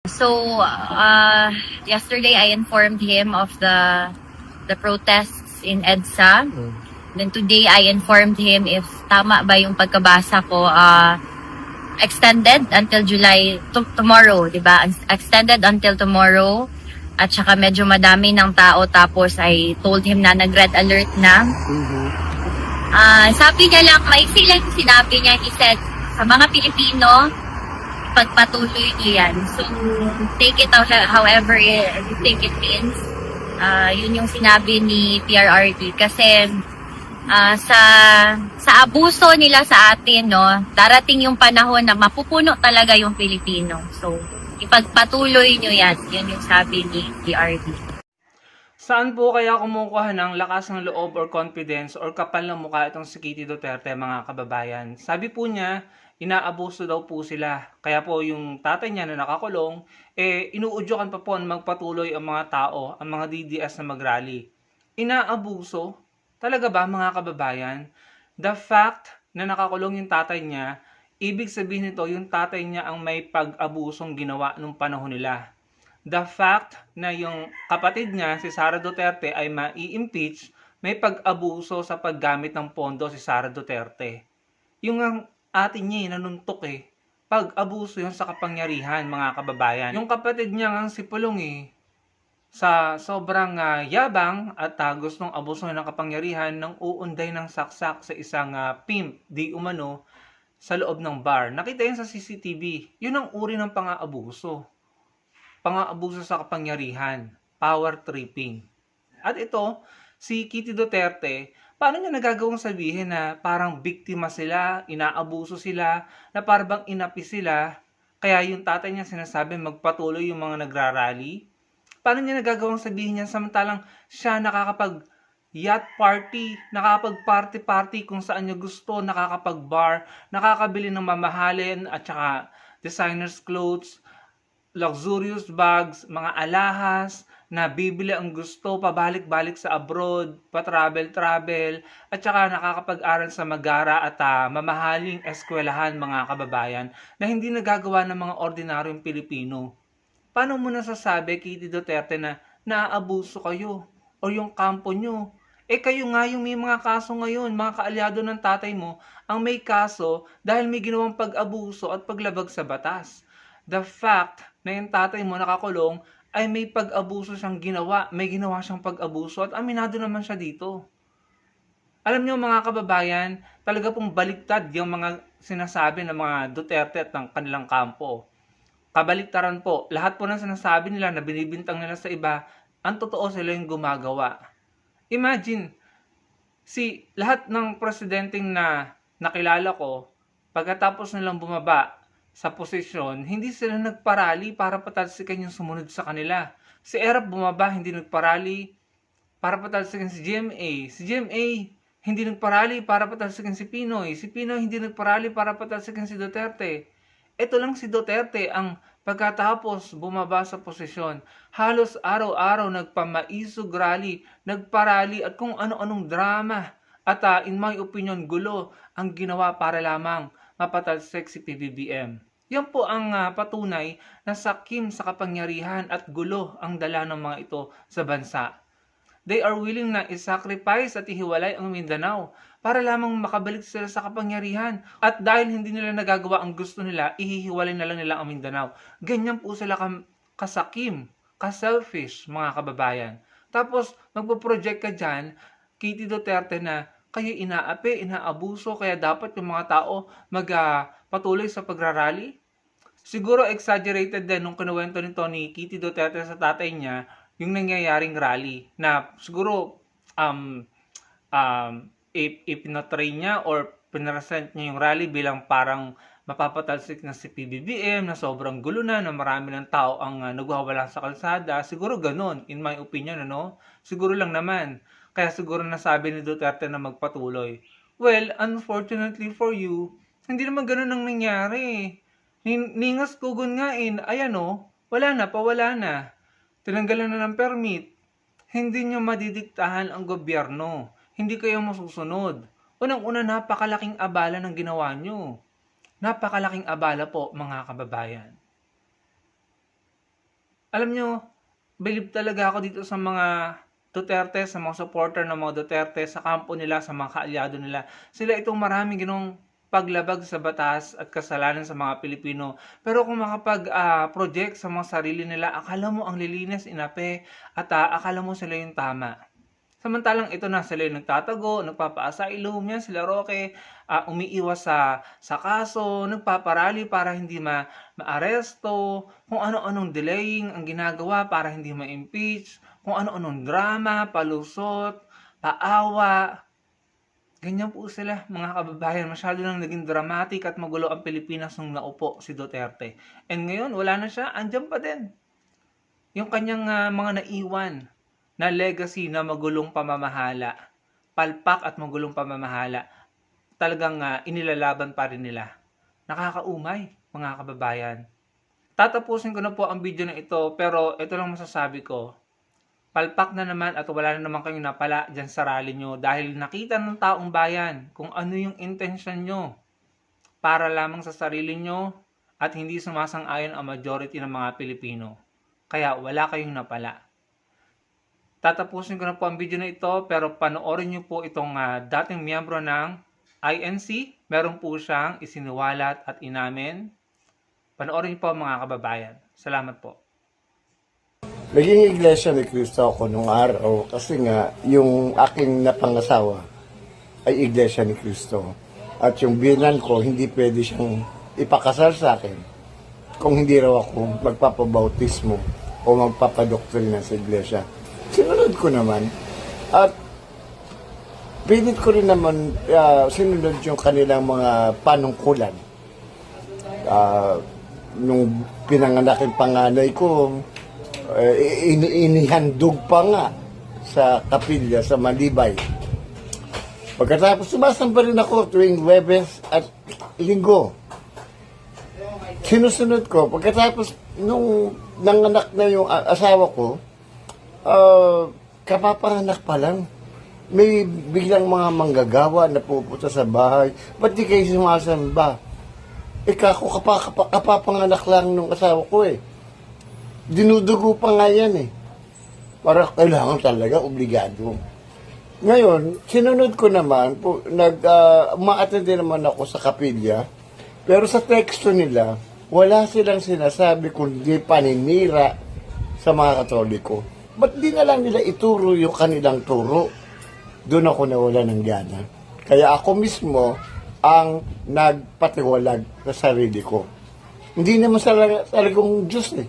So, yesterday I informed him of the protests in EDSA. Then today I informed him if tama ba yung pagkabasa ko, extended until July, tomorrow, di ba? Extended until tomorrow. At saka medyo madami ng tao, tapos I told him na nag-red alert na. Sabi niya lang, maiksi lang yung sinabi niya. He said, sa mga Pilipino, pagpatuloy niyo yan. So, take it out however you think it means. Yun yung sinabi ni PRRD. Kasi, sa abuso nila sa atin, no, darating yung panahon na mapupuno talaga yung Pilipino. So, ipagpatuloy nyo yan. Yun yung sabi ni PRD. Saan po kaya kumukuha ng lakas ng loob or confidence or kapal ng mukha itong si Kitty Duterte, mga kababayan? Sabi po niya, inaabuso daw po sila. Kaya po yung tatay niya na nakakulong, inuudyokan pa po na magpatuloy ang mga tao, ang mga DDS na mag-rally. Inaabuso? Talaga ba, mga kababayan? The fact na nakakulong yung tatay niya, ibig sabihin nito yung tatay niya ang may pag-abusong ginawa nung panahon nila. The fact na yung kapatid niya, si Sara Duterte, ay mai-impeach, may pag-abuso sa paggamit ng pondo si Sara Duterte. Yung ang atin niya, nanuntok pag-abuso yun sa kapangyarihan, mga kababayan. Yung kapatid niya ang si Pulong sa sobrang yabang at gustong abusuhin ng kapangyarihan ng uunday ng saksak sa isang pimp, di umano, sa loob ng bar. Nakita yun sa CCTV. Yun ang uri ng pang-aabuso. Pang-aabuso sa kapangyarihan, power tripping. At ito, si Kitty Duterte, paano niya nagagawang sabihin na parang biktima sila, inaabuso sila, na parang inapi sila, kaya yung tatay niya sinasabi magpatuloy yung mga nagrarally? Paano niya nagagawang sabihin niya samantalang siya nakakapag-yacht party, nakakapag-party-party kung saan niya gusto, nakakapag-bar, nakakabili ng mamahalin at saka designers clothes, luxurious bags, mga alahas, na bibili ang gusto, pabalik-balik sa abroad, pa-travel-travel, at saka nakakapag-aral sa magara at mamahaling eskwelahan, mga kababayan, na hindi nagagawa ng mga ordinaryong Pilipino. Paano mo nasasabi, Kitty Duterte, na naaabuso kayo o yung kampo nyo? Kayo nga yung may mga kaso ngayon, mga kaalyado ng tatay mo, ang may kaso dahil may ginawang pag-abuso at paglabag sa batas. The fact na yung tatay mo nakakulong ay may pag-abuso siyang ginawa, may ginawa siyang pag-abuso at aminado naman siya dito. Alam niyo, mga kababayan, talaga pong baliktad yung mga sinasabi ng mga Duterte at ng kanilang kampo. Kabaliktaran po, lahat po ng sinasabi nila na binibintang nila sa iba, ang totoo sila yung gumagawa. Imagine, lahat ng presidenteng na nakilala ko, pagkatapos nilang bumaba sa posisyon, hindi sila nagparali para patalsikan yung sumunod sa kanila. Si Erap bumaba, hindi nagparali para patalsikan si GMA. Si GMA, hindi nagparali para patalsikan si Pinoy. Si Pinoy, hindi nagparali para patalsikan si Duterte. Ito lang si Duterte ang pagkatapos bumaba sa posisyon, halos araw-araw nagpamaisog rally, nagparali at kung ano-anong drama. At in my opinion, gulo ang ginawa para lamang mapatalsik si PBBM. Yan po ang patunay na sakim sa kapangyarihan at gulo ang dala ng mga ito sa bansa. They are willing na isacrifice at ihiwalay ang Mindanao para lamang makabalik sila sa kapangyarihan. At dahil hindi nila nagagawa ang gusto nila, ihihiwalay na lang nila ang Mindanao. Ganyan po sila kasakim, ka-selfish, mga kababayan. Tapos, magpo-project ka dyan, Kitty Duterte, na kayo inaapi, inaabuso, kaya dapat yung mga tao magpatuloy sa pagrarally. Siguro exaggerated din nung kinuwento nito ni Kitty Duterte sa tatay niya yung nangyayaring rally na siguro ipinatry niya or pinresent niya yung rally bilang parang mapapatalsik na si PBBM, na sobrang gulo na marami ng tao ang nagwawala sa kalsada. Siguro ganun, in my opinion, ano? Siguro lang naman. Kaya siguro nasabi ni Duterte na magpatuloy. Well, unfortunately for you, hindi naman ganun ang nangyari. Ningas kugon nga ayan wala na, pawala na. Tinanggalan na ng permit. Hindi nyo madidiktahan ang gobyerno. Hindi kayo masusunod. Unang-una, napakalaking abala ng ginawa nyo. Napakalaking abala po, mga kababayan. Alam nyo, believe talaga ako dito sa mga Duterte, sa mga supporter ng mga Duterte, sa kampo nila, sa mga kaalyado nila. Sila itong maraming ginong paglabag sa batas at kasalanan sa mga Pilipino. Pero kung makapag-project sa mga sarili nila, akala mo ang lilinis, inape, at akala mo sila yung tama. Samantalang ito na, sila yung nagtatago, nagpapa-asylum, yan sila Roque, umiiwas sa kaso, nagpaparally para hindi maaresto, kung ano-anong delaying ang ginagawa para hindi ma-impeach, kung ano-anong drama, palusot, paawa. Ganyan po sila, mga kababayan. Masyado nang naging dramatic at magulo ang Pilipinas nung naupo si Duterte. And ngayon, wala na siya, andyan pa din. Yung kanyang mga naiwan na legacy na magulong pamamahala, palpak at magulong pamamahala, talagang inilalaban pa rin nila. Nakakaumay, mga kababayan. Tatapusin ko na po ang video na ito, pero ito lang masasabi ko. Palpak na naman at wala na naman kayong napala dyan sa rally nyo dahil nakita ng taong bayan kung ano yung intention nyo para lamang sa sarili nyo at hindi sumasang-ayon ang majority ng mga Pilipino. Kaya wala kayong napala. Tatapusin ko na po ang video na ito, pero panoorin nyo po itong dating miyembro ng INC. Meron po siyang isiniwalat at inamin. Panoorin nyo po mga kababayan. Salamat po. Naging iglesia ni Cristo ako nung araw kasi nga yung aking napangasawa ay iglesia ni Cristo. At yung binan ko, hindi pwede siyang ipakasal sa akin kung hindi raw ako magpapabautismo o magpapadoktrina sa iglesia. Sinunod ko naman at pilit ko rin naman sinunod yung kanilang mga panungkulan. Nung pinanganak yung panganay ko, inihandog pa nga sa kapilya sa Malibay. Pagkatapos sumasamba rin ako tuwing Huwebes at Linggo. Sinusunod ko. Pagkatapos nung nanganak na yung asawa ko, kapapanganak pa lang, may biglang mga manggagawa na pupunta sa bahay. Ba't di kayo sumasamba? Kako kapapanganak lang nung asawa ko eh. Dinudugo pa nga yan eh. Para kailangan talaga, obligado. Ngayon, sinunod ko naman, uma-attend din naman ako sa kapilya, pero sa teksto nila, wala silang sinasabi kundi paninira sa mga Katoliko. Ba't di na lang nila ituro yung kanilang turo? Doon ako nawala ng gana. Kaya ako mismo ang nagpatiwalag sa sarili ko. Hindi naman talagang Diyos eh.